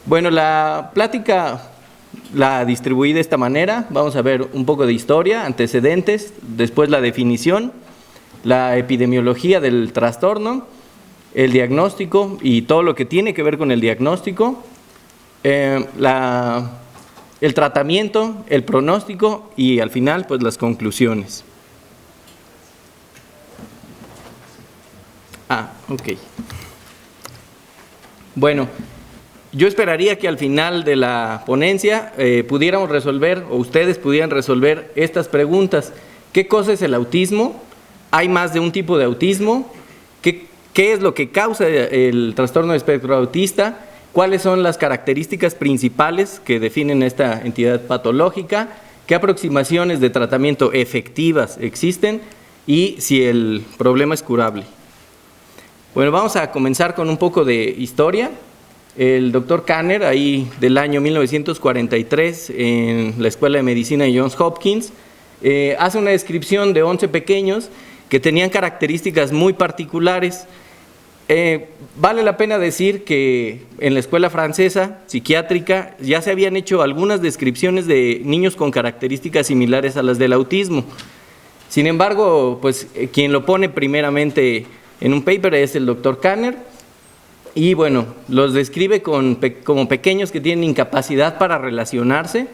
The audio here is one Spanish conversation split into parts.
Bueno, la plática la distribuí de esta manera. Vamos a ver un poco de historia, antecedentes, después la definición, la epidemiología del trastorno, el diagnóstico y todo lo que tiene que ver con el diagnóstico, el tratamiento, el pronóstico y al final pues las conclusiones. Ok. Bueno, yo esperaría que al final de la ponencia pudiéramos resolver, o ustedes pudieran resolver estas preguntas. ¿Qué cosa es el autismo? ¿Hay más de un tipo de autismo? ¿Qué es lo que causa el trastorno de espectro autista? ¿Cuáles son las características principales que definen esta entidad patológica? ¿Qué aproximaciones de tratamiento efectivas existen? Y si el problema es curable. Bueno, vamos a comenzar con un poco de historia. El doctor Kanner, ahí del año 1943, en la Escuela de Medicina de Johns Hopkins, hace una descripción de 11 pequeños que tenían características muy particulares. Vale la pena decir que en la escuela francesa, psiquiátrica, ya se habían hecho algunas descripciones de niños con características similares a las del autismo. Sin embargo, pues quien lo pone primeramente en un paper es el doctor Kanner, y bueno, los describe como pequeños que tienen incapacidad para relacionarse,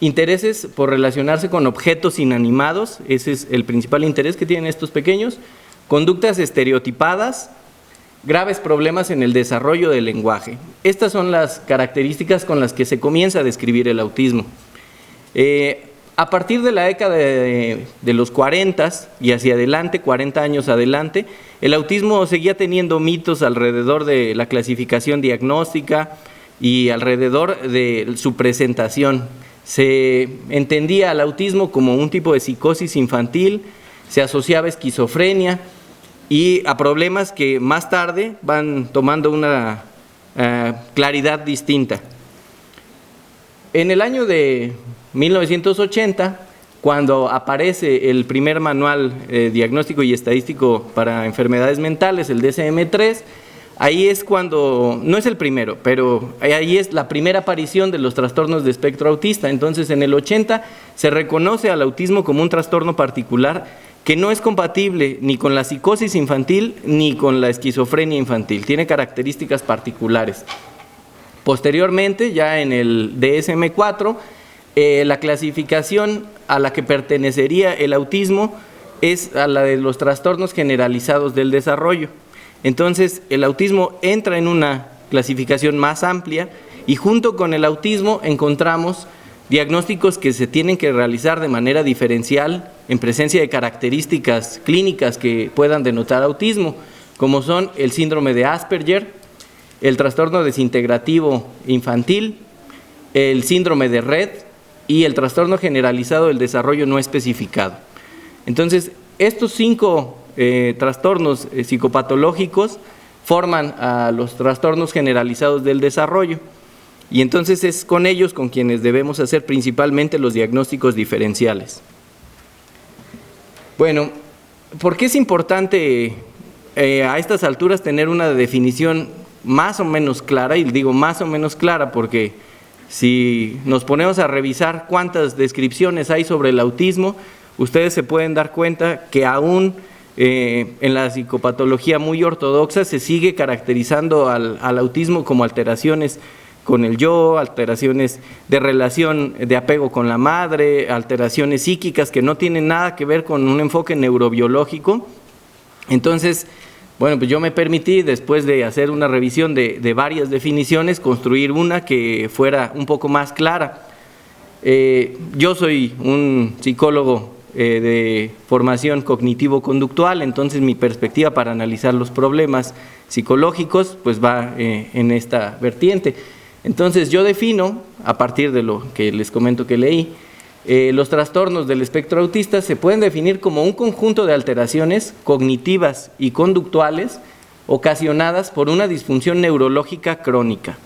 intereses por relacionarse con objetos inanimados, ese es el principal interés que tienen estos pequeños, conductas estereotipadas, graves problemas en el desarrollo del lenguaje. Estas son las características con las que se comienza a describir el autismo. A partir de la década de los 40 y hacia adelante, 40 años adelante, el autismo seguía teniendo mitos alrededor de la clasificación diagnóstica y alrededor de su presentación. Se entendía al autismo como un tipo de psicosis infantil, se asociaba a esquizofrenia y a problemas que más tarde van tomando una claridad distinta. En el año de 1980, cuando aparece el primer manual diagnóstico y estadístico para enfermedades mentales, el DSM-3, ahí es cuando, no es el primero, pero ahí es la primera aparición de los trastornos de espectro autista. Entonces, en el 80 se reconoce al autismo como un trastorno particular que no es compatible ni con la psicosis infantil ni con la esquizofrenia infantil, tiene características particulares. Posteriormente, ya en el DSM-4, la clasificación a la que pertenecería el autismo es a la de los trastornos generalizados del desarrollo. Entonces, el autismo entra en una clasificación más amplia y junto con el autismo encontramos diagnósticos que se tienen que realizar de manera diferencial en presencia de características clínicas que puedan denotar autismo, como son el síndrome de Asperger, el trastorno desintegrativo infantil, el síndrome de Rett y el trastorno generalizado del desarrollo no especificado. Entonces, estos 5 trastornos psicopatológicos forman a los trastornos generalizados del desarrollo y entonces es con ellos con quienes debemos hacer principalmente los diagnósticos diferenciales. Bueno, ¿por qué es importante a estas alturas tener una definición más o menos clara? Y digo más o menos clara porque si nos ponemos a revisar cuántas descripciones hay sobre el autismo, ustedes se pueden dar cuenta que aún en la psicopatología muy ortodoxa se sigue caracterizando al autismo como alteraciones con el yo, alteraciones de relación de apego con la madre, alteraciones psíquicas que no tienen nada que ver con un enfoque neurobiológico. Entonces, bueno, pues yo me permití, después de hacer una revisión de varias definiciones, construir una que fuera un poco más clara. Yo soy un psicólogo de formación cognitivo-conductual, entonces mi perspectiva para analizar los problemas psicológicos pues va en esta vertiente. Entonces yo defino, a partir de lo que les comento que leí, los trastornos del espectro autista se pueden definir como un conjunto de alteraciones cognitivas y conductuales ocasionadas por una disfunción neurológica crónica,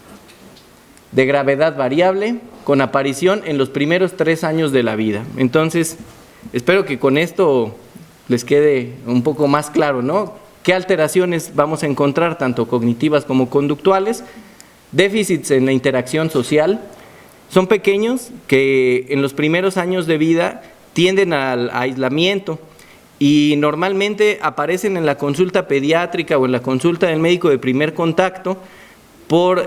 de gravedad variable, con aparición en los primeros 3 años de la vida. Entonces, espero que con esto les quede un poco más claro, ¿no? ¿Qué alteraciones vamos a encontrar, tanto cognitivas como conductuales, Déficits en la interacción social. Son pequeños que en los primeros años de vida tienden al aislamiento y normalmente aparecen en la consulta pediátrica o en la consulta del médico de primer contacto por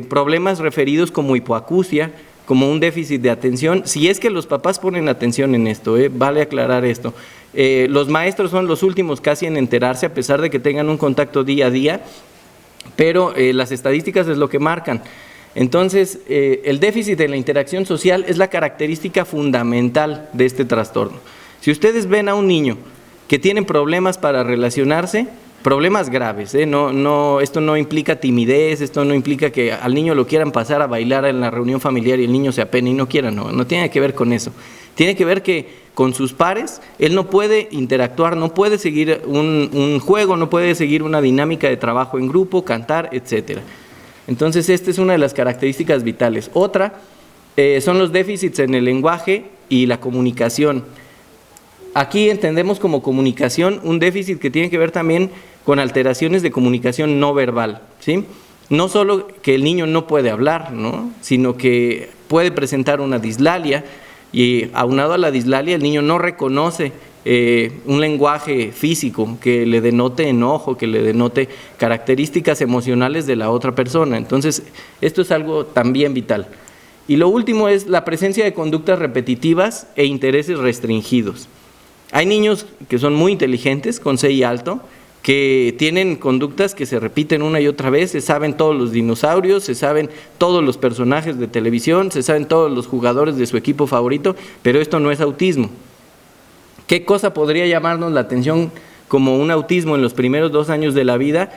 problemas referidos como hipoacusia, como un déficit de atención, si es que los papás ponen atención en esto, vale aclarar esto. Los maestros son los últimos casi en enterarse, a pesar de que tengan un contacto día a día, pero las estadísticas es lo que marcan. Entonces, el déficit en la interacción social es la característica fundamental de este trastorno. Si ustedes ven a un niño que tiene problemas para relacionarse, problemas graves, esto no implica timidez, esto no implica que al niño lo quieran pasar a bailar en la reunión familiar y el niño se apene y no quiera, no tiene que ver con eso. Tiene que ver que con sus pares él no puede interactuar, no puede seguir un juego, no puede seguir una dinámica de trabajo en grupo, cantar, etcétera. Entonces, esta es una de las características vitales. Otra son los déficits en el lenguaje y la comunicación. Aquí entendemos como comunicación un déficit que tiene que ver también con alteraciones de comunicación no verbal, ¿sí? No solo que el niño no puede hablar, ¿no?, sino que puede presentar una dislalia y aunado a la dislalia el niño no reconoce un lenguaje físico que le denote enojo, que le denote características emocionales de la otra persona. Entonces, esto es algo también vital. Y lo último es la presencia de conductas repetitivas e intereses restringidos. Hay niños que son muy inteligentes, con CI alto, que tienen conductas que se repiten una y otra vez, se saben todos los dinosaurios, se saben todos los personajes de televisión, se saben todos los jugadores de su equipo favorito, pero esto no es autismo. ¿Qué cosa podría llamarnos la atención como un autismo en los primeros 2 años de la vida?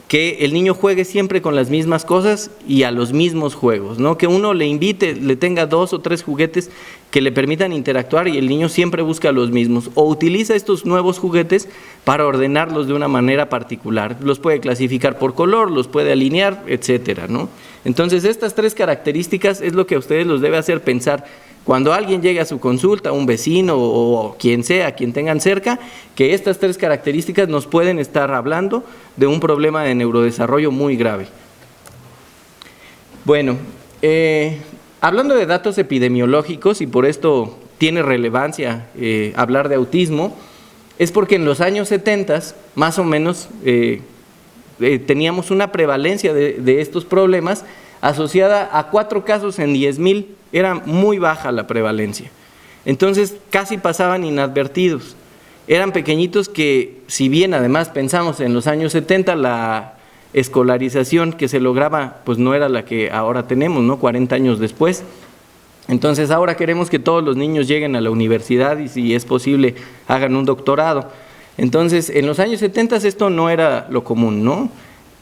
Que el niño juegue siempre con las mismas cosas y a los mismos juegos, ¿no? Que uno le invite, le tenga 2 o 3 juguetes que le permitan interactuar y el niño siempre busca los mismos o utiliza estos nuevos juguetes para ordenarlos de una manera particular. Los puede clasificar por color, los puede alinear, etcétera, ¿no? Entonces, estas 3 características es lo que a ustedes los debe hacer pensar cuando alguien llegue a su consulta, un vecino o quien sea, quien tengan cerca, que estas 3 características nos pueden estar hablando de un problema de neurodesarrollo muy grave. Bueno, hablando de datos epidemiológicos, y por esto tiene relevancia hablar de autismo, es porque en los años 70, más o menos, teníamos una prevalencia de estos problemas asociada a 4 casos en 10,000, era muy baja la prevalencia. Entonces casi pasaban inadvertidos. Eran pequeñitos que, si bien además pensamos en los años 70, la escolarización que se lograba pues no era la que ahora tenemos, ¿no?, 40 años después. Entonces ahora queremos que todos los niños lleguen a la universidad y, si es posible, hagan un doctorado. Entonces en los años 70 esto no era lo común, ¿no?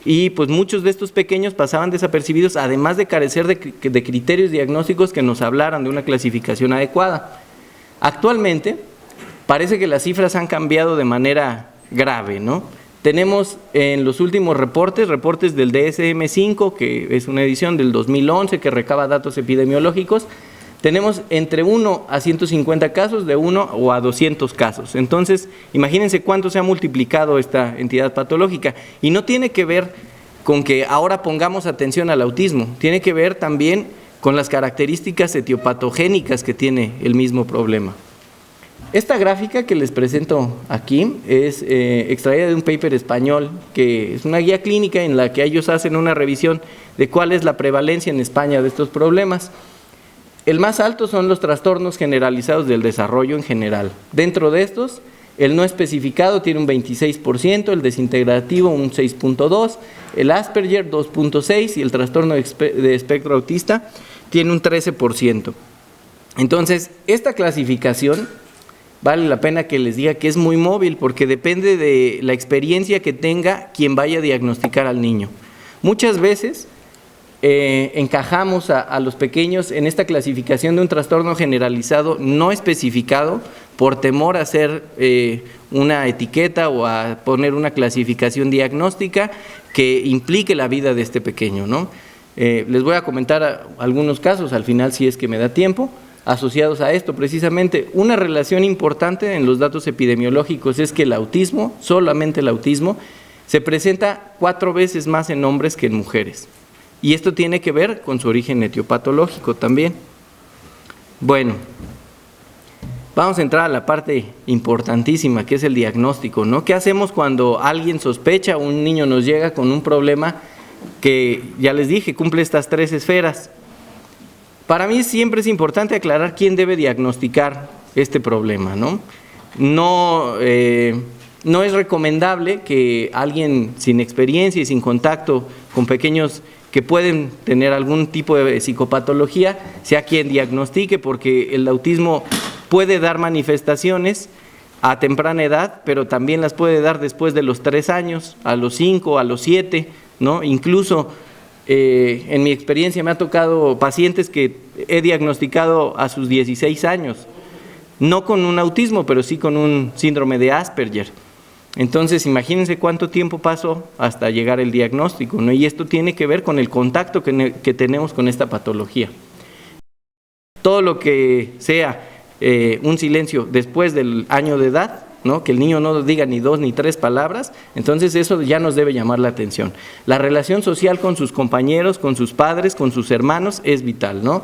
Y pues muchos de estos pequeños pasaban desapercibidos, además de carecer de criterios diagnósticos que nos hablaran de una clasificación adecuada. Actualmente parece que las cifras han cambiado de manera grave, ¿no? Tenemos en los últimos reportes del DSM-5, que es una edición del 2011 que recaba datos epidemiológicos, tenemos entre 1 a 150 casos, de 1 o a 200 casos. Entonces, imagínense cuánto se ha multiplicado esta entidad patológica. Y no tiene que ver con que ahora pongamos atención al autismo, tiene que ver también con las características etiopatogénicas que tiene el mismo problema. Esta gráfica que les presento aquí es extraída de un paper español, que es una guía clínica en la que ellos hacen una revisión de cuál es la prevalencia en España de estos problemas. El más alto son los trastornos generalizados del desarrollo en general. Dentro de estos, el no especificado tiene un 26%, el desintegrativo un 6.2%, el Asperger 2.6% y el trastorno de espectro autista tiene un 13%. Entonces, esta clasificación vale la pena que les diga que es muy móvil porque depende de la experiencia que tenga quien vaya a diagnosticar al niño. Muchas veces encajamos a los pequeños en esta clasificación de un trastorno generalizado no especificado por temor a hacer una etiqueta o a poner una clasificación diagnóstica que implique la vida de este pequeño, ¿no? Les voy a comentar algunos casos al final, si es que me da tiempo, asociados a esto. Precisamente una relación importante en los datos epidemiológicos es que el autismo, solamente el autismo, se presenta 4 veces más en hombres que en mujeres. y esto tiene que ver con su origen etiopatológico también. Bueno, vamos a entrar a la parte importantísima, que es el diagnóstico, ¿no? ¿Qué hacemos cuando alguien sospecha, un niño nos llega con un problema que, ya les dije, cumple estas 3 esferas? Para mí siempre es importante aclarar quién debe diagnosticar este problema, ¿no? No es recomendable que alguien sin experiencia y sin contacto con pequeños que pueden tener algún tipo de psicopatología sea quien diagnostique, porque el autismo puede dar manifestaciones a temprana edad, pero también las puede dar después de los 3 años, a los 5, a los 7, ¿no? Incluso en mi experiencia me ha tocado pacientes que he diagnosticado a sus 16 años, no con un autismo, pero sí con un síndrome de Asperger. Entonces, imagínense cuánto tiempo pasó hasta llegar el diagnóstico, ¿no? Y esto tiene que ver con el contacto que tenemos con esta patología. Todo lo que sea un silencio después del año de edad, ¿no? Que el niño no diga ni 2 ni 3 palabras, entonces eso ya nos debe llamar la atención. La relación social con sus compañeros, con sus padres, con sus hermanos es vital, ¿no?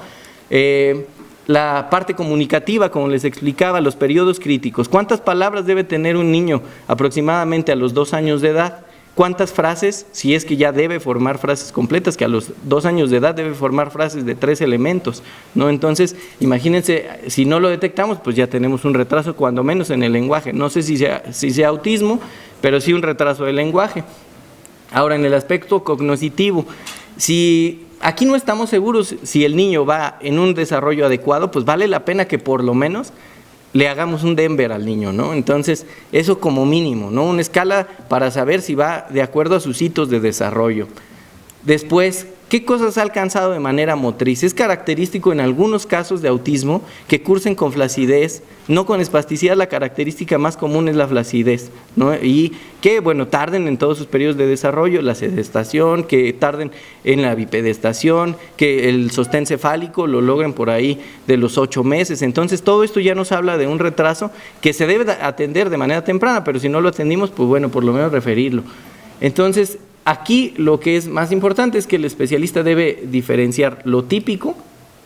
La parte comunicativa, como les explicaba, los periodos críticos. ¿Cuántas palabras debe tener un niño aproximadamente a los 2 años de edad? ¿Cuántas frases? Si es que ya debe formar frases completas, que a los 2 años de edad debe formar frases de 3 elementos, ¿no? Entonces, imagínense, si no lo detectamos, pues ya tenemos un retraso, cuando menos en el lenguaje. No sé si sea autismo, pero sí un retraso del lenguaje. Ahora, en el aspecto cognitivo, si aquí no estamos seguros si el niño va en un desarrollo adecuado, pues vale la pena que por lo menos le hagamos un Denver al niño, ¿no? Entonces, eso como mínimo, ¿no? Una escala para saber si va de acuerdo a sus hitos de desarrollo. Después, ¿qué cosas ha alcanzado de manera motriz? Es característico en algunos casos de autismo que cursen con flacidez, no con espasticidad. La característica más común es la flacidez, ¿no? Y que, bueno, tarden en todos sus periodos de desarrollo, la sedestación, que tarden en la bipedestación, que el sostén cefálico lo logren por ahí de los 8 meses. Entonces, todo esto ya nos habla de un retraso que se debe atender de manera temprana, pero si no lo atendimos, pues bueno, por lo menos referirlo. Entonces, aquí lo que es más importante es que el especialista debe diferenciar lo típico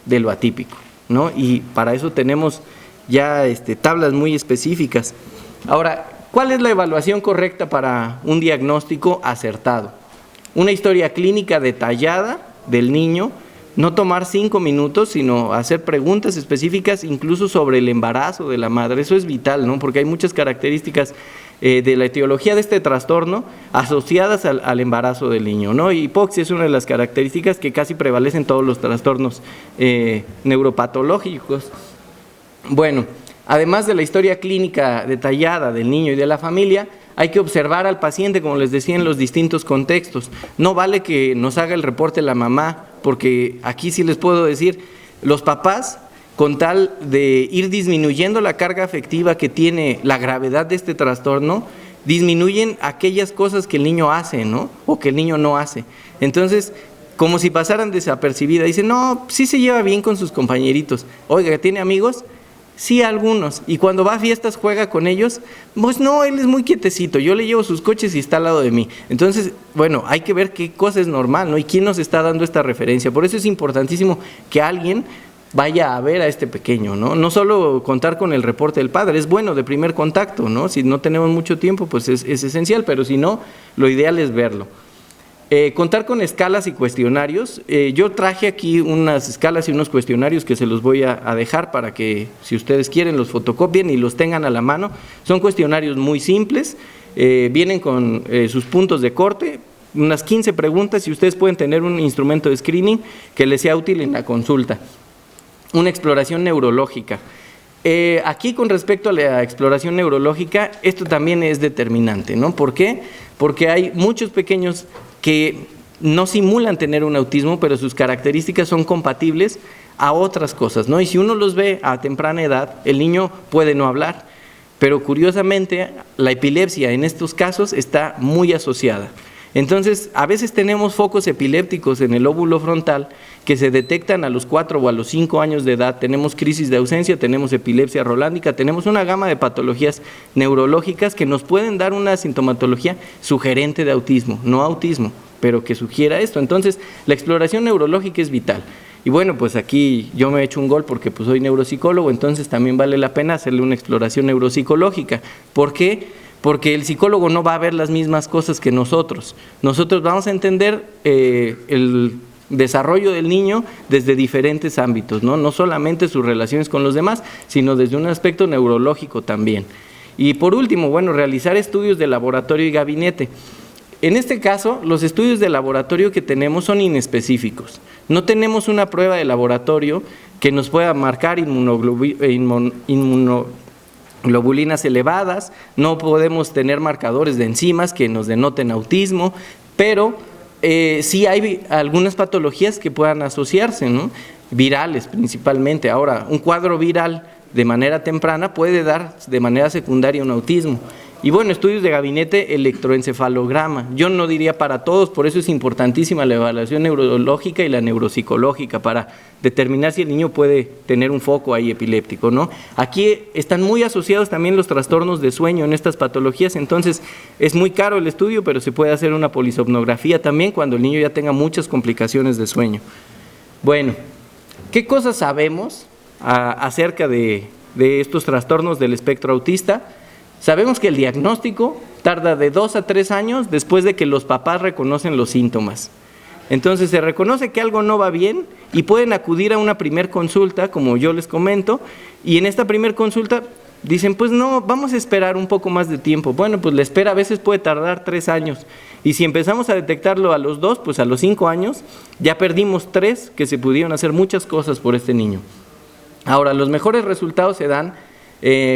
de lo atípico, ¿no? Y para eso tenemos ya tablas muy específicas. Ahora, ¿cuál es la evaluación correcta para un diagnóstico acertado? Una historia clínica detallada del niño, no tomar 5 minutos, sino hacer preguntas específicas incluso sobre el embarazo de la madre. Eso es vital, ¿no? Porque hay muchas características de la etiología de este trastorno asociadas al embarazo del niño, ¿no? Y hipoxia es una de las características que casi prevalecen en todos los trastornos neuropatológicos. Bueno, además de la historia clínica detallada del niño y de la familia, hay que observar al paciente, como les decía, en los distintos contextos. No vale que nos haga el reporte la mamá, porque aquí sí les puedo decir, los papás, con tal de ir disminuyendo la carga afectiva que tiene la gravedad de este trastorno, disminuyen aquellas cosas que el niño hace, ¿no? O que el niño no hace. Entonces, como si pasaran desapercibidas, dicen, no, sí se lleva bien con sus compañeritos. Oiga, ¿tiene amigos? Sí, algunos. Y cuando va a fiestas juega con ellos, pues no, él es muy quietecito, yo le llevo sus coches y está al lado de mí. Entonces, bueno, hay que ver qué cosa es normal, ¿no? Y quién nos está dando esta referencia. Por eso es importantísimo que alguien vaya a ver a este pequeño, ¿no? No solo contar con el reporte del padre, es bueno de primer contacto, ¿no? Si no tenemos mucho tiempo, pues es esencial, pero si no, lo ideal es verlo. Contar con escalas y cuestionarios. Yo traje aquí unas escalas y unos cuestionarios que se los voy a dejar para que, si ustedes quieren, los fotocopien y los tengan a la mano. Son cuestionarios muy simples, vienen con sus puntos de corte, unas 15 preguntas, y ustedes pueden tener un instrumento de screening que les sea útil en la consulta. Una exploración neurológica. Aquí, con respecto a la exploración neurológica, esto también es determinante, ¿no? ¿Por qué? Porque hay muchos pequeños que no simulan tener un autismo, pero sus características son compatibles a otras cosas, ¿no? Y si uno los ve a temprana edad, el niño puede no hablar, pero curiosamente la epilepsia en estos casos está muy asociada. Entonces, a veces tenemos focos epilépticos en el lóbulo frontal que se detectan a los 4 o a los 5 años de edad. Tenemos crisis de ausencia, tenemos epilepsia rolándica, tenemos una gama de patologías neurológicas que nos pueden dar una sintomatología sugerente de autismo, no autismo, pero que sugiera esto. Entonces, la exploración neurológica es vital. Y bueno, pues aquí yo me he hecho un gol porque pues soy neuropsicólogo, entonces también vale la pena hacerle una exploración neuropsicológica. ¿Por qué? Porque el psicólogo no va a ver las mismas cosas que nosotros. Nosotros vamos a entender el desarrollo del niño desde diferentes ámbitos, ¿no? No solamente sus relaciones con los demás, sino desde un aspecto neurológico también. Y por último, bueno, realizar estudios de laboratorio y gabinete. En este caso, los estudios de laboratorio que tenemos son inespecíficos. No tenemos una prueba de laboratorio que nos pueda marcar inmunoglobulinas elevadas, no podemos tener marcadores de enzimas que nos denoten autismo, pero sí hay algunas patologías que puedan asociarse, ¿no? Virales principalmente. Ahora, un cuadro viral de manera temprana puede dar de manera secundaria un autismo. Y bueno, estudios de gabinete, electroencefalograma. Yo no diría para todos, por eso es importantísima la evaluación neurológica y la neuropsicológica para determinar si el niño puede tener un foco ahí epiléptico, ¿no? Aquí están muy asociados también los trastornos de sueño en estas patologías, entonces es muy caro el estudio, pero se puede hacer una polisomnografía también cuando el niño ya tenga muchas complicaciones de sueño. Bueno, ¿qué cosas sabemos acerca de estos trastornos del espectro autista? Sabemos que el diagnóstico tarda de 2 a 3 años después de que los papás reconocen los síntomas. Entonces se reconoce que algo no va bien y pueden acudir a una primer consulta, como yo les comento, y en esta primer consulta dicen, pues no, vamos a esperar un poco más de tiempo. Bueno, pues la espera a veces puede tardar 3 años, y si empezamos a detectarlo a los 2, pues a los 5 años ya perdimos 3, que se pudieron hacer muchas cosas por este niño. Ahora, los mejores resultados se dan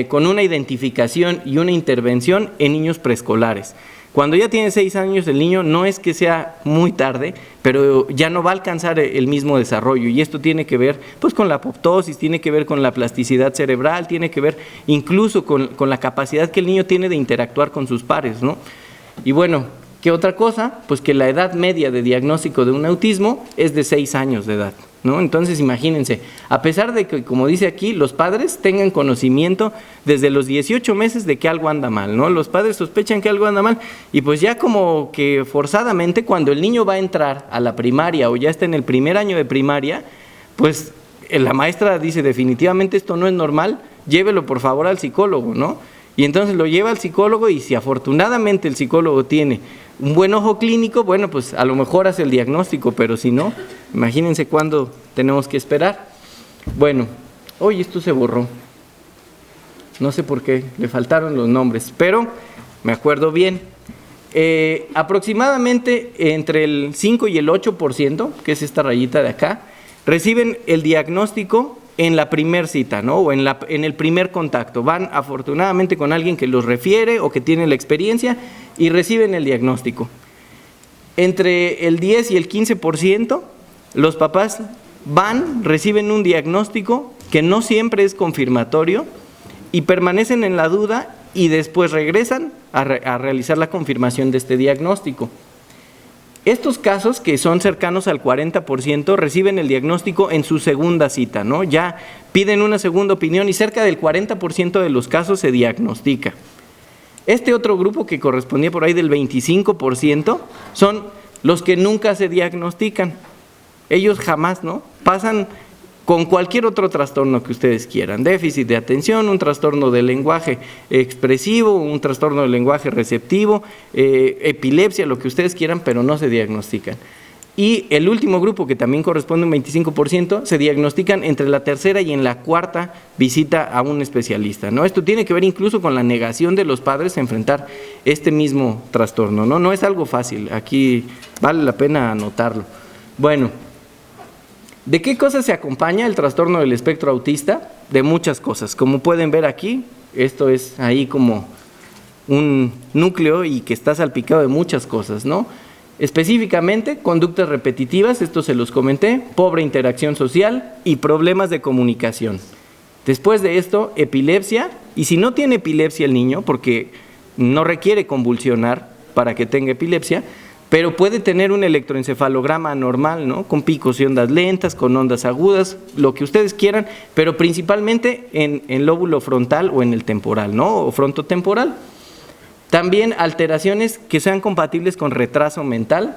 con una identificación y una intervención en niños preescolares. Cuando ya tiene 6 años el niño, no es que sea muy tarde, pero ya no va a alcanzar el mismo desarrollo, y esto tiene que ver pues con la apoptosis, tiene que ver con la plasticidad cerebral, tiene que ver incluso con la capacidad que el niño tiene de interactuar con sus pares, ¿no? Y bueno, ¿qué otra cosa? Pues que la edad media de diagnóstico de un autismo es de 6 años de edad, ¿no? Entonces imagínense, a pesar de que, como dice aquí, los padres tengan conocimiento desde los 18 meses de que algo anda mal, ¿no? Los padres sospechan que algo anda mal, y pues ya como que forzadamente cuando el niño va a entrar a la primaria o ya está en el primer año de primaria, pues la maestra dice, definitivamente esto no es normal, llévelo por favor al psicólogo, ¿no? Y entonces lo lleva al psicólogo, y si afortunadamente el psicólogo tiene un buen ojo clínico, bueno, pues a lo mejor hace el diagnóstico, pero si no, imagínense cuándo tenemos que esperar. Bueno, hoy esto se borró, no sé por qué, le faltaron los nombres, pero me acuerdo bien. Aproximadamente entre el 5 y el 8%, que es esta rayita de acá, reciben el diagnóstico en la primer cita, ¿no? O en el primer contacto. Van afortunadamente con alguien que los refiere o que tiene la experiencia y reciben el diagnóstico. Entre el 10 y el 15%, los papás reciben un diagnóstico que no siempre es confirmatorio y permanecen en la duda, y después regresan a realizar la confirmación de este diagnóstico. Estos casos, que son cercanos al 40%, reciben el diagnóstico en su segunda cita, ¿no? Ya piden una segunda opinión, y cerca del 40% de los casos se diagnostica. Este otro grupo, que correspondía por ahí del 25%, son los que nunca se diagnostican. Ellos jamás, ¿no? Pasan con cualquier otro trastorno que ustedes quieran, déficit de atención, un trastorno del lenguaje expresivo, un trastorno del lenguaje receptivo, epilepsia, lo que ustedes quieran, pero no se diagnostican. Y el último grupo, que también corresponde a un 25%, se diagnostican entre la tercera y en la cuarta visita a un especialista, ¿no? Esto tiene que ver incluso con la negación de los padres a enfrentar este mismo trastorno, ¿no? No es algo fácil, aquí vale la pena anotarlo. Bueno, ¿de qué cosas se acompaña el trastorno del espectro autista? De muchas cosas. Como pueden ver aquí, esto es ahí como un núcleo y que está salpicado de muchas cosas, ¿no? Específicamente, conductas repetitivas, esto se los comenté, pobre interacción social y problemas de comunicación. Después de esto, epilepsia, y si no tiene epilepsia el niño, porque no requiere convulsionar para que tenga epilepsia, pero puede tener un electroencefalograma anormal, ¿no? Con picos y ondas lentas, con ondas agudas, lo que ustedes quieran, pero principalmente en el lóbulo frontal o en el temporal, ¿no? O frontotemporal. También alteraciones que sean compatibles con retraso mental,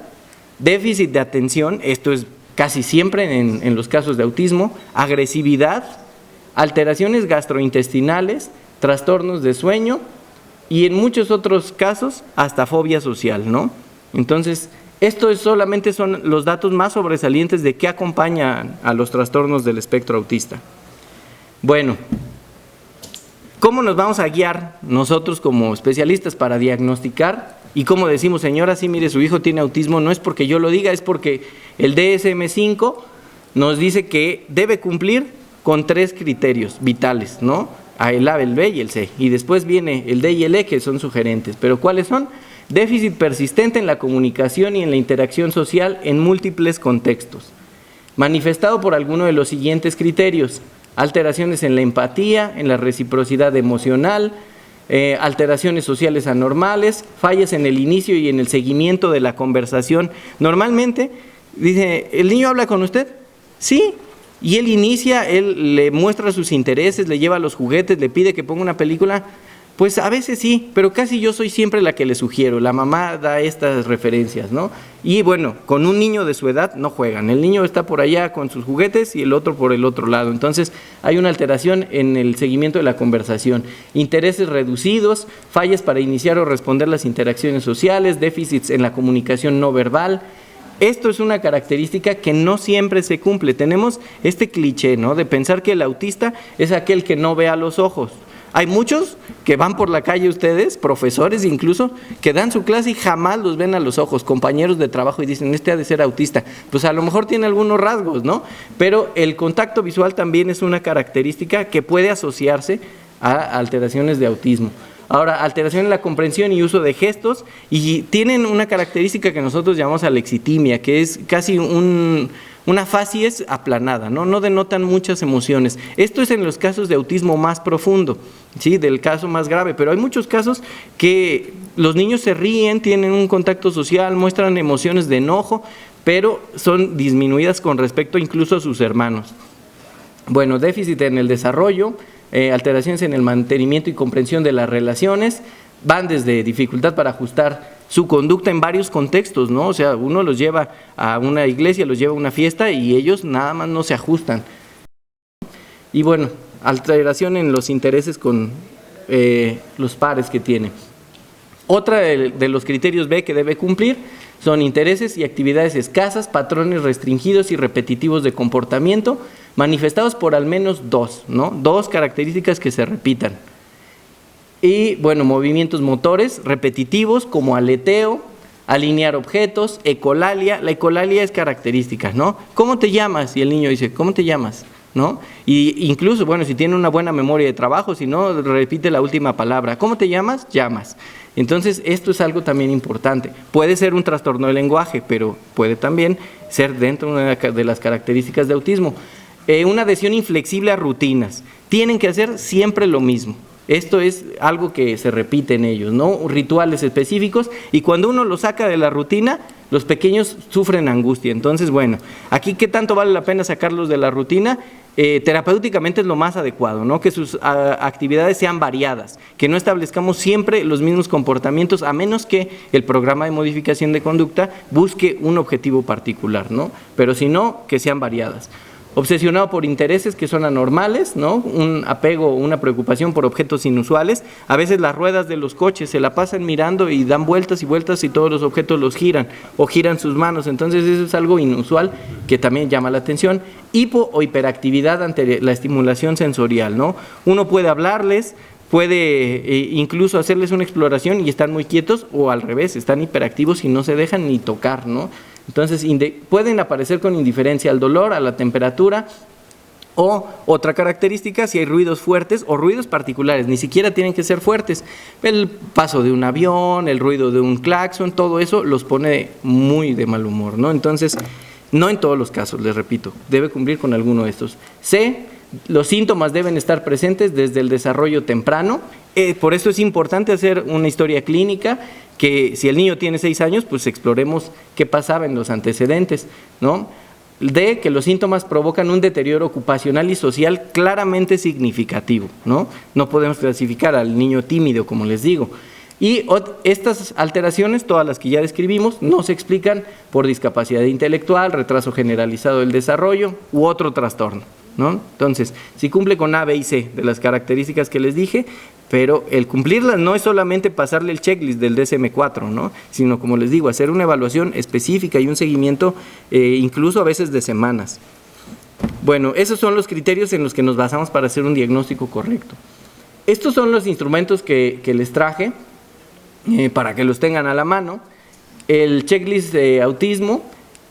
déficit de atención, esto es casi siempre en los casos de autismo, agresividad, alteraciones gastrointestinales, trastornos de sueño y en muchos otros casos hasta fobia social, ¿no? Entonces, estos solamente son los datos más sobresalientes de qué acompañan a los trastornos del espectro autista. Bueno, ¿cómo nos vamos a guiar nosotros como especialistas para diagnosticar? Y como decimos, señora, sí, mire, su hijo tiene autismo, no es porque yo lo diga, es porque el DSM-5 nos dice que debe cumplir con 3 criterios vitales, ¿no? El A, el B y el C. Y después viene el D y el E, que son sugerentes. ¿Pero cuáles son? Déficit persistente en la comunicación y en la interacción social en múltiples contextos, manifestado por alguno de los siguientes criterios: alteraciones en la empatía, en la reciprocidad emocional, alteraciones sociales anormales, fallas en el inicio y en el seguimiento de la conversación. Normalmente, dice, ¿el niño habla con usted? Sí, y él inicia, él le muestra sus intereses, le lleva los juguetes, le pide que ponga una película. Pues a veces sí, pero casi yo soy siempre la que le sugiero, la mamá da estas referencias, ¿no? Y bueno, con un niño de su edad no juegan, el niño está por allá con sus juguetes y el otro por el otro lado, entonces hay una alteración en el seguimiento de la conversación, intereses reducidos, fallas para iniciar o responder las interacciones sociales, déficits en la comunicación no verbal. Esto es una característica que no siempre se cumple. Tenemos este cliché, ¿no?, de pensar que el autista es aquel que no ve a los ojos. Hay muchos que van por la calle ustedes, profesores incluso, que dan su clase y jamás los ven a los ojos, compañeros de trabajo, y dicen, este ha de ser autista. Pues a lo mejor tiene algunos rasgos, ¿no? Pero el contacto visual también es una característica que puede asociarse a alteraciones de autismo. Ahora, alteración en la comprensión y uso de gestos, y tienen una característica que nosotros llamamos alexitimia, que es casi una facies aplanada, ¿no? No denotan muchas emociones. Esto es en los casos de autismo más profundo, ¿sí?, del caso más grave, pero hay muchos casos que los niños se ríen, tienen un contacto social, muestran emociones de enojo, pero son disminuidas con respecto incluso a sus hermanos. Bueno, déficit en el desarrollo, alteraciones en el mantenimiento y comprensión de las relaciones, van desde dificultad para ajustar su conducta en varios contextos, ¿no? O sea, uno los lleva a una iglesia, los lleva a una fiesta y ellos nada más no se ajustan. Y bueno, alteración en los intereses con los pares que tiene. Otra de los criterios B que debe cumplir son intereses y actividades escasas, patrones restringidos y repetitivos de comportamiento, manifestados por al menos 2, ¿no? 2 características que se repitan. Y bueno, movimientos motores repetitivos como aleteo, alinear objetos, ecolalia. La ecolalia es característica, ¿no? ¿Cómo te llamas? Y el niño dice, ¿cómo te llamas?, ¿no? Y incluso, bueno, si tiene una buena memoria de trabajo, si no, repite la última palabra. ¿Cómo te llamas? Llamas. Entonces, esto es algo también importante. Puede ser un trastorno del lenguaje, pero puede también ser dentro de las características de autismo. Una adhesión inflexible a rutinas. Tienen que hacer siempre lo mismo. Esto es algo que se repite en ellos, ¿no? Rituales específicos, y cuando uno los saca de la rutina, los pequeños sufren angustia. Entonces, bueno, aquí ¿qué tanto vale la pena sacarlos de la rutina? Terapéuticamente es lo más adecuado, ¿no? Que sus actividades sean variadas, que no establezcamos siempre los mismos comportamientos, a menos que el programa de modificación de conducta busque un objetivo particular, ¿no? Pero si no, que sean variadas. Obsesionado por intereses que son anormales, ¿no? Un apego, una preocupación por objetos inusuales. A veces las ruedas de los coches se la pasan mirando y dan vueltas y vueltas y todos los objetos los giran o giran sus manos. Entonces eso es algo inusual que también llama la atención. Hipo o hiperactividad ante la estimulación sensorial, ¿no? Uno puede hablarles, puede incluso hacerles una exploración y están muy quietos, o al revés, están hiperactivos y no se dejan ni tocar, ¿no? Entonces pueden aparecer con indiferencia al dolor, a la temperatura, o otra característica, si hay ruidos fuertes o ruidos particulares, ni siquiera tienen que ser fuertes. El paso de un avión, el ruido de un claxon, todo eso los pone muy de mal humor, ¿no? Entonces, no en todos los casos, les repito, debe cumplir con alguno de estos. C, los síntomas deben estar presentes desde el desarrollo temprano. Por eso es importante hacer una historia clínica, que si el niño tiene 6 años, pues exploremos qué pasaba en los antecedentes, ¿no? D, que los síntomas provocan un deterioro ocupacional y social claramente significativo, ¿no? No podemos clasificar al niño tímido, como les digo. Y estas alteraciones, todas las que ya describimos, no se explican por discapacidad intelectual, retraso generalizado del desarrollo u otro trastorno, ¿no? Entonces, si cumple con A, B y C de las características que les dije, pero el cumplirlas no es solamente pasarle el checklist del DSM-4, ¿no? Sino, como les digo, hacer una evaluación específica y un seguimiento incluso a veces de semanas. Bueno, esos son los criterios en los que nos basamos para hacer un diagnóstico correcto. Estos son los instrumentos que les traje para que los tengan a la mano. El checklist de autismo,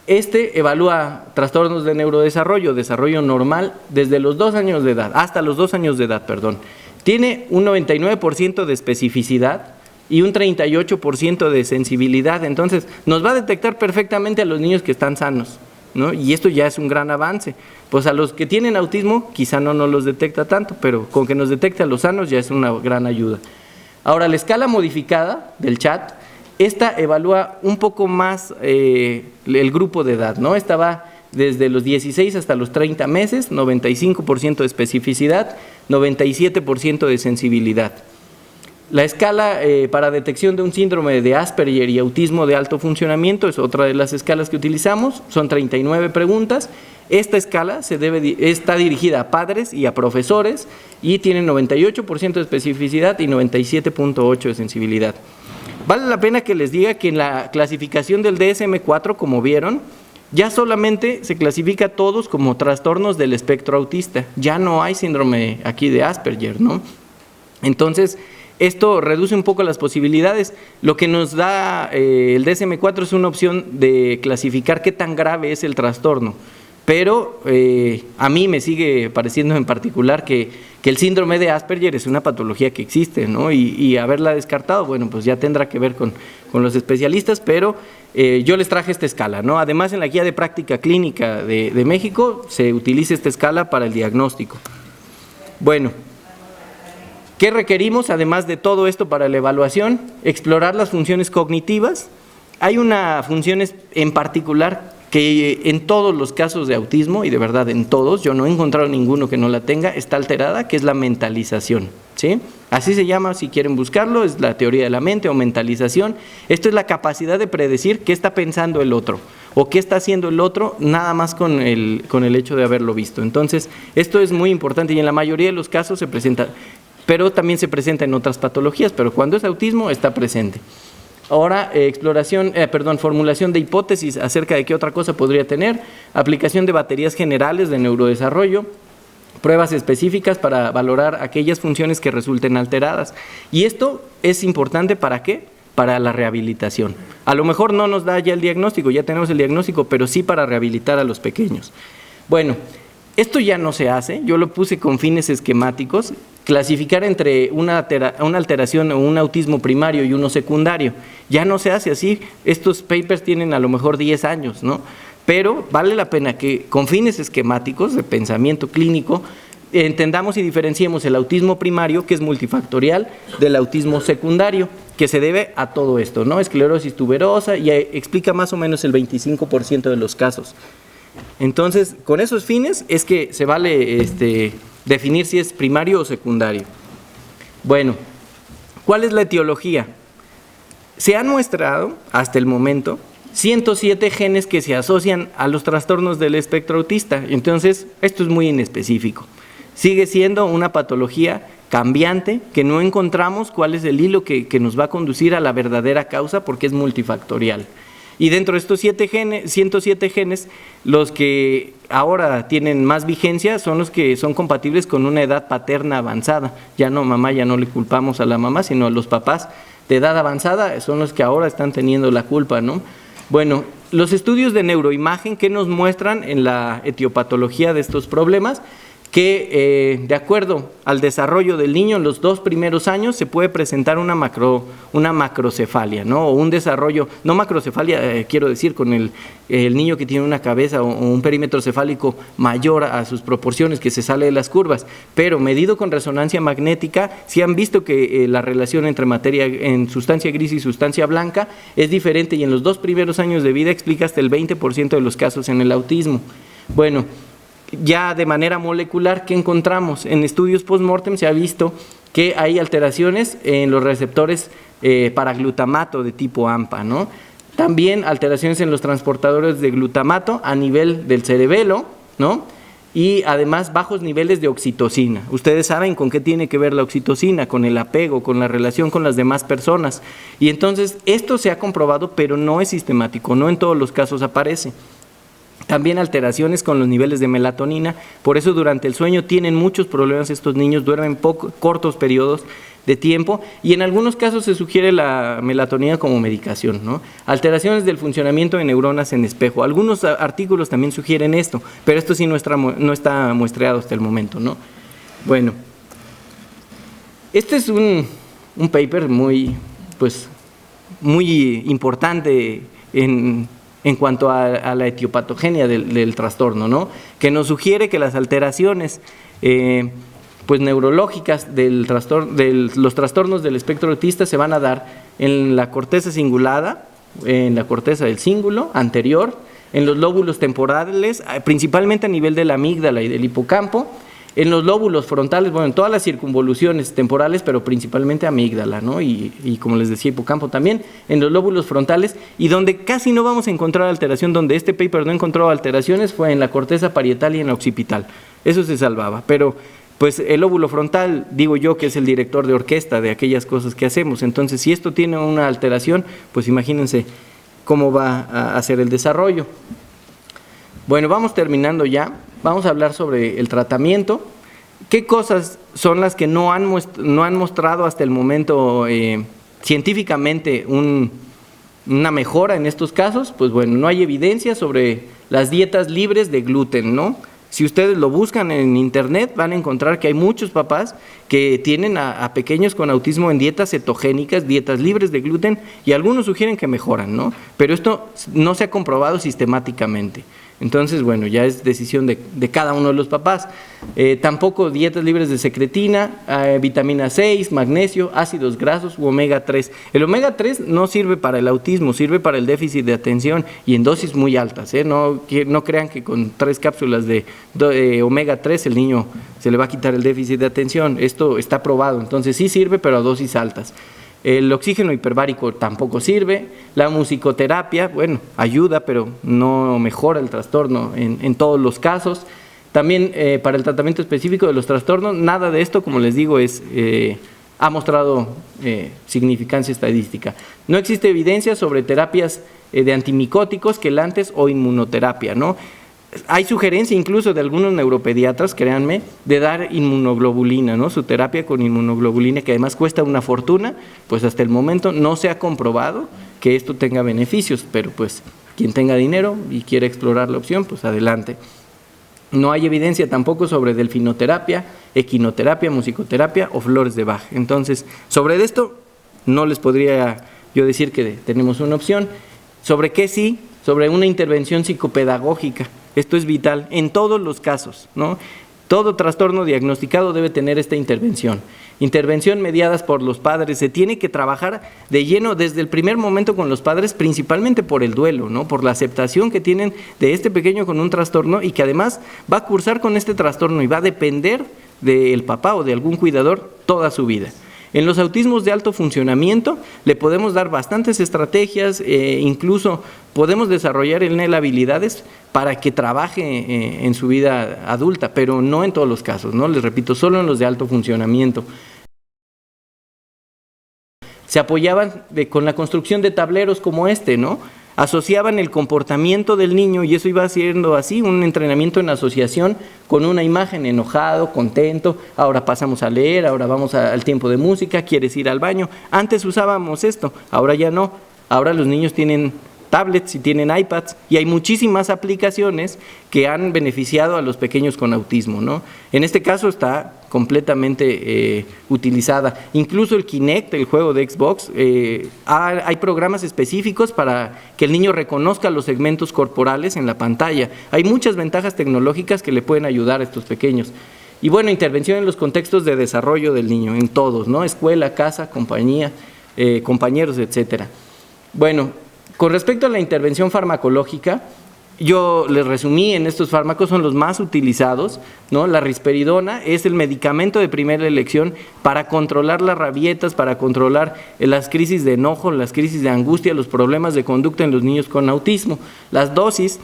evalúa trastornos de neurodesarrollo, desarrollo normal, desde los 2 años de edad, hasta los 2 años de edad, perdón. Tiene un 99% de especificidad y un 38% de sensibilidad, entonces nos va a detectar perfectamente a los niños que están sanos, ¿no? Y esto ya es un gran avance. Pues a los que tienen autismo quizá no nos los detecta tanto, pero con que nos detecte a los sanos ya es una gran ayuda. Ahora, la escala modificada del chat, esta evalúa un poco más el grupo de edad, ¿no? Esta va desde los 16 hasta los 30 meses, 95% de especificidad, 97% de sensibilidad. La escala para detección de un síndrome de Asperger y autismo de alto funcionamiento es otra de las escalas que utilizamos, son 39 preguntas. Esta escala está dirigida a padres y a profesores y tiene 98% de especificidad y 97.8% de sensibilidad. Vale la pena que les diga que en la clasificación del DSM-4, como vieron, ya solamente se clasifica a todos como trastornos del espectro autista, ya no hay síndrome aquí de Asperger, ¿no? Entonces, esto reduce un poco las posibilidades. Lo que nos da el DSM-4 es una opción de clasificar qué tan grave es el trastorno, pero a mí me sigue pareciendo en particular que el síndrome de Asperger es una patología que existe, ¿no? Y haberla descartado, bueno, pues ya tendrá que ver con los especialistas, pero yo les traje esta escala, ¿no? Además, en la guía de práctica clínica de México se utiliza esta escala para el diagnóstico. Bueno, ¿qué requerimos además de todo esto para la evaluación? Explorar las funciones cognitivas. Hay una función en particular que en todos los casos de autismo, y de verdad en todos, yo no he encontrado ninguno que no la tenga, está alterada, que es la mentalización, ¿sí? Así se llama, si quieren buscarlo, es la teoría de la mente o mentalización. Esto es la capacidad de predecir qué está pensando el otro o qué está haciendo el otro, nada más con el hecho de haberlo visto. Entonces, esto es muy importante y en la mayoría de los casos se presenta, pero también se presenta en otras patologías, pero cuando es autismo está presente. Ahora, formulación de hipótesis acerca de qué otra cosa podría tener, aplicación de baterías generales de neurodesarrollo, pruebas específicas para valorar aquellas funciones que resulten alteradas. Y esto es importante, ¿para qué? Para la rehabilitación. A lo mejor no nos da ya el diagnóstico, ya tenemos el diagnóstico, pero sí para rehabilitar a los pequeños. Bueno, esto ya no se hace, yo lo puse con fines esquemáticos, clasificar entre una alteración o un autismo primario y uno secundario. Ya no se hace así, estos papers tienen a lo mejor 10 años, ¿no? Pero vale la pena que con fines esquemáticos de pensamiento clínico entendamos y diferenciemos el autismo primario, que es multifactorial, del autismo secundario, que se debe a todo esto, ¿no? Esclerosis tuberosa, y explica más o menos el 25% de los casos. Entonces, con esos fines es que se vale definir si es primario o secundario. Bueno, ¿cuál es la etiología? Se han muestrado hasta el momento 107 genes que se asocian a los trastornos del espectro autista. Entonces, esto es muy inespecífico. Sigue siendo una patología cambiante que no encontramos cuál es el hilo que nos va a conducir a la verdadera causa porque es multifactorial. Y dentro de estos 107 genes, los que ahora tienen más vigencia son los que son compatibles con una edad paterna avanzada. Ya no, mamá, ya no le culpamos a la mamá, sino a los papás de edad avanzada son los que ahora están teniendo la culpa, ¿no? Bueno, los estudios de neuroimagen que nos muestran en la etiopatología de estos problemas, que de acuerdo al desarrollo del niño en los 2 primeros años se puede presentar una macrocefalia, ¿no? O un desarrollo, no macrocefalia, quiero decir, con el niño que tiene una cabeza o un perímetro cefálico mayor a sus proporciones, que se sale de las curvas, pero medido con resonancia magnética, sí han visto que la relación entre materia en sustancia gris y sustancia blanca es diferente, y en los 2 primeros años de vida explica hasta el 20% de los casos en el autismo. Bueno, ya de manera molecular, ¿qué encontramos? En estudios post-mortem se ha visto que hay alteraciones en los receptores para glutamato de tipo AMPA, ¿no? También alteraciones en los transportadores de glutamato a nivel del cerebelo, ¿no? Y además bajos niveles de oxitocina. Ustedes saben con qué tiene que ver la oxitocina, con el apego, con la relación con las demás personas. Y entonces esto se ha comprobado, pero no es sistemático, no en todos los casos aparece. También alteraciones con los niveles de melatonina, por eso durante el sueño tienen muchos problemas estos niños, duermen cortos periodos de tiempo y en algunos casos se sugiere la melatonina como medicación, ¿no? Alteraciones del funcionamiento de neuronas en espejo. Algunos artículos también sugieren esto, pero esto sí no está muestreado hasta el momento, ¿no? Bueno, este es un paper muy importante en cuanto a la etiopatogenia del trastorno, ¿no? Que nos sugiere que las alteraciones neurológicas de los trastornos del espectro autista se van a dar en la corteza cingulada, en la corteza del cíngulo anterior, en los lóbulos temporales, principalmente a nivel de la amígdala y del hipocampo, en los lóbulos frontales, bueno, en todas las circunvoluciones temporales, pero principalmente amígdala, ¿no? Y como les decía, hipocampo también, en los lóbulos frontales, y donde casi no vamos a encontrar alteración, donde este paper no encontró alteraciones, fue en la corteza parietal y en la occipital. Eso se salvaba, pero pues el lóbulo frontal, digo yo que es el director de orquesta de aquellas cosas que hacemos, entonces si esto tiene una alteración, pues imagínense cómo va a hacer el desarrollo. Bueno, vamos terminando ya, vamos a hablar sobre el tratamiento. ¿Qué cosas son las que no han mostrado hasta el momento científicamente una mejora en estos casos? Pues bueno, no hay evidencia sobre las dietas libres de gluten, ¿no? Si ustedes lo buscan en internet van a encontrar que hay muchos papás que tienen a pequeños con autismo en dietas cetogénicas, dietas libres de gluten, y algunos sugieren que mejoran, ¿no? Pero esto no se ha comprobado sistemáticamente. Entonces, bueno, ya es decisión de cada uno de los papás. Tampoco dietas libres de secretina, vitamina 6, magnesio, ácidos grasos u omega 3. El omega 3 no sirve para el autismo, sirve para el déficit de atención y en dosis muy altas. No crean que con 3 cápsulas de omega 3 el niño se le va a quitar el déficit de atención. Esto está probado, entonces sí sirve, pero a dosis altas. El oxígeno hiperbárico tampoco sirve. La musicoterapia, bueno, ayuda, pero no mejora el trastorno en todos los casos. También para el tratamiento específico de los trastornos, nada de esto, como les digo, ha mostrado significancia estadística. No existe evidencia sobre terapias de antimicóticos, quelantes o inmunoterapia, ¿no? Hay sugerencia incluso de algunos neuropediatras, créanme, de dar inmunoglobulina, ¿no? Su terapia con inmunoglobulina, que además cuesta una fortuna, pues hasta el momento no se ha comprobado que esto tenga beneficios, pero pues quien tenga dinero y quiera explorar la opción, pues adelante. No hay evidencia tampoco sobre delfinoterapia, equinoterapia, musicoterapia o flores de Bach. Entonces, sobre esto no les podría yo decir que tenemos una opción. ¿Sobre qué sí? Sobre una intervención psicopedagógica. Esto es vital en todos los casos, ¿no? Todo trastorno diagnosticado debe tener esta intervención. Intervención mediadas por los padres. Se tiene que trabajar de lleno desde el primer momento con los padres, principalmente por el duelo, ¿no? Por la aceptación que tienen de este pequeño con un trastorno y que además va a cursar con este trastorno y va a depender del papá o de algún cuidador toda su vida. En los autismos de alto funcionamiento le podemos dar bastantes estrategias, incluso podemos desarrollar en él habilidades para que trabaje en su vida adulta, pero no en todos los casos, ¿no? Les repito, solo en los de alto funcionamiento. Se apoyaban con la construcción de tableros como este, ¿no? Asociaban el comportamiento del niño y eso iba siendo así, un entrenamiento en asociación con una imagen, enojado, contento, ahora pasamos a leer, ahora vamos al tiempo de música, quieres ir al baño. Antes usábamos esto, ahora ya no, ahora los niños tienen tablets y tienen iPads y hay muchísimas aplicaciones que han beneficiado a los pequeños con autismo, ¿no? En este caso está completamente utilizada. Incluso el Kinect, el juego de Xbox, hay programas específicos para que el niño reconozca los segmentos corporales en la pantalla. Hay muchas ventajas tecnológicas que le pueden ayudar a estos pequeños. Y bueno, intervención en los contextos de desarrollo del niño, en todos, ¿no? Escuela, casa, compañía, compañeros, etcétera. Bueno, con respecto a la intervención farmacológica, Yo les resumí, en estos fármacos son los más utilizados, ¿no? La risperidona es el medicamento de primera elección para controlar las rabietas, para controlar las crisis de enojo, las crisis de angustia, los problemas de conducta en los niños con autismo. Las dosis,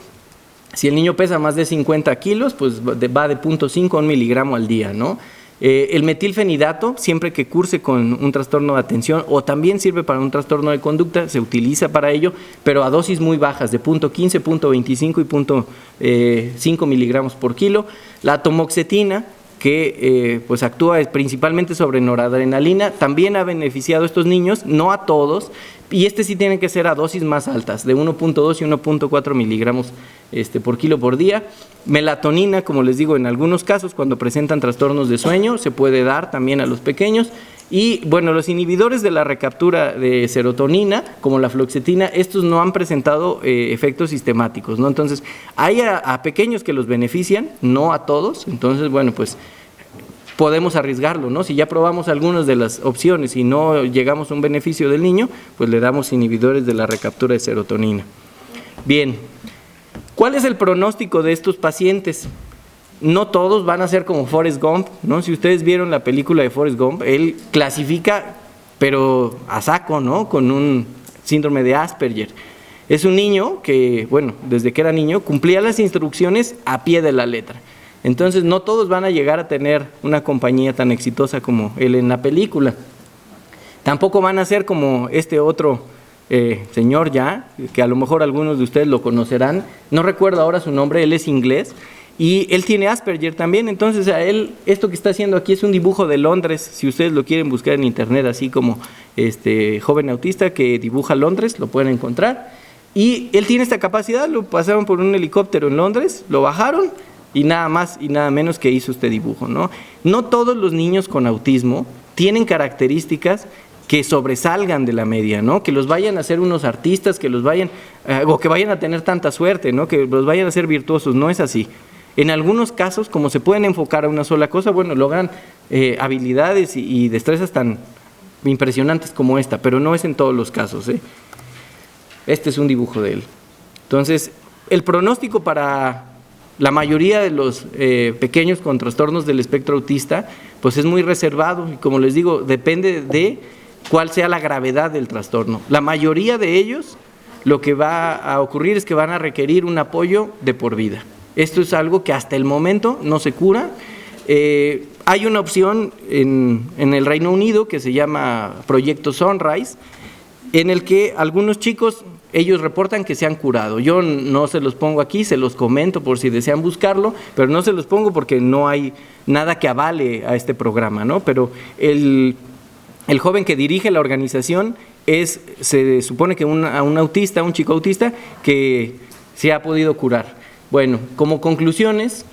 si el niño pesa más de 50 kilos, pues va de 0.5 a 1 miligramo al día, ¿no? El metilfenidato, siempre que curse con un trastorno de atención o también sirve para un trastorno de conducta, se utiliza para ello, pero a dosis muy bajas, de 0.15, 0.25 y 0.5 miligramos por kilo. La atomoxetina, que pues actúa principalmente sobre noradrenalina, también ha beneficiado a estos niños, no a todos, y sí tiene que ser a dosis más altas, de 1.2 y 1.4 miligramos por kilo por día. Melatonina, como les digo, en algunos casos, cuando presentan trastornos de sueño, se puede dar también a los pequeños. Y bueno, los inhibidores de la recaptura de serotonina, como la fluoxetina, estos no han presentado efectos sistemáticos, ¿no? Entonces, hay a pequeños que los benefician, no a todos. Entonces, bueno, pues podemos arriesgarlo, ¿no? Si ya probamos algunas de las opciones y no llegamos a un beneficio del niño, pues le damos inhibidores de la recaptura de serotonina. Bien, ¿cuál es el pronóstico de estos pacientes? No todos van a ser como Forrest Gump, ¿no? Si ustedes vieron la película de Forrest Gump, él clasifica, pero a saco, ¿no? Con un síndrome de Asperger. Es un niño que, bueno, desde que era niño, cumplía las instrucciones a pie de la letra. Entonces, no todos van a llegar a tener una compañía tan exitosa como él en la película. Tampoco van a ser como este otro señor ya, que a lo mejor algunos de ustedes lo conocerán. No recuerdo ahora su nombre, él es inglés. Y él tiene Asperger también, entonces a él, esto que está haciendo aquí es un dibujo de Londres, si ustedes lo quieren buscar en internet, así como joven autista que dibuja Londres, lo pueden encontrar. Y él tiene esta capacidad, lo pasaron por un helicóptero en Londres, lo bajaron y nada más y nada menos que hizo este dibujo, ¿no? No todos los niños con autismo tienen características que sobresalgan de la media, ¿no? Que los vayan a ser unos artistas, que los vayan, o que vayan a tener tanta suerte, ¿no? Que los vayan a ser virtuosos, no es así. En algunos casos, como se pueden enfocar a una sola cosa, bueno, logran habilidades y destrezas tan impresionantes como esta, pero no es en todos los casos, ¿eh? Este es un dibujo de él. Entonces, el pronóstico para la mayoría de los pequeños con trastornos del espectro autista, pues es muy reservado y como les digo, depende de cuál sea la gravedad del trastorno. La mayoría de ellos, lo que va a ocurrir es que van a requerir un apoyo de por vida. Esto es algo que hasta el momento no se cura. Hay una opción en el Reino Unido que se llama Proyecto Sunrise, en el que algunos chicos, ellos reportan que se han curado. Yo no se los pongo aquí, se los comento por si desean buscarlo, pero no se los pongo porque no hay nada que avale a este programa, ¿no? Pero el joven que dirige la organización se supone que un autista, un chico autista que se ha podido curar. Bueno, como conclusiones,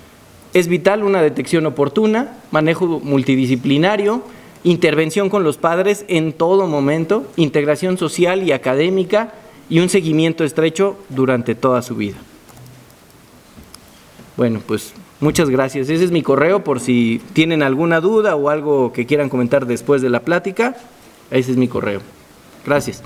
es vital una detección oportuna, manejo multidisciplinario, intervención con los padres en todo momento, integración social y académica y un seguimiento estrecho durante toda su vida. Bueno, pues muchas gracias. Ese es mi correo por si tienen alguna duda o algo que quieran comentar después de la plática. Ese es mi correo. Gracias.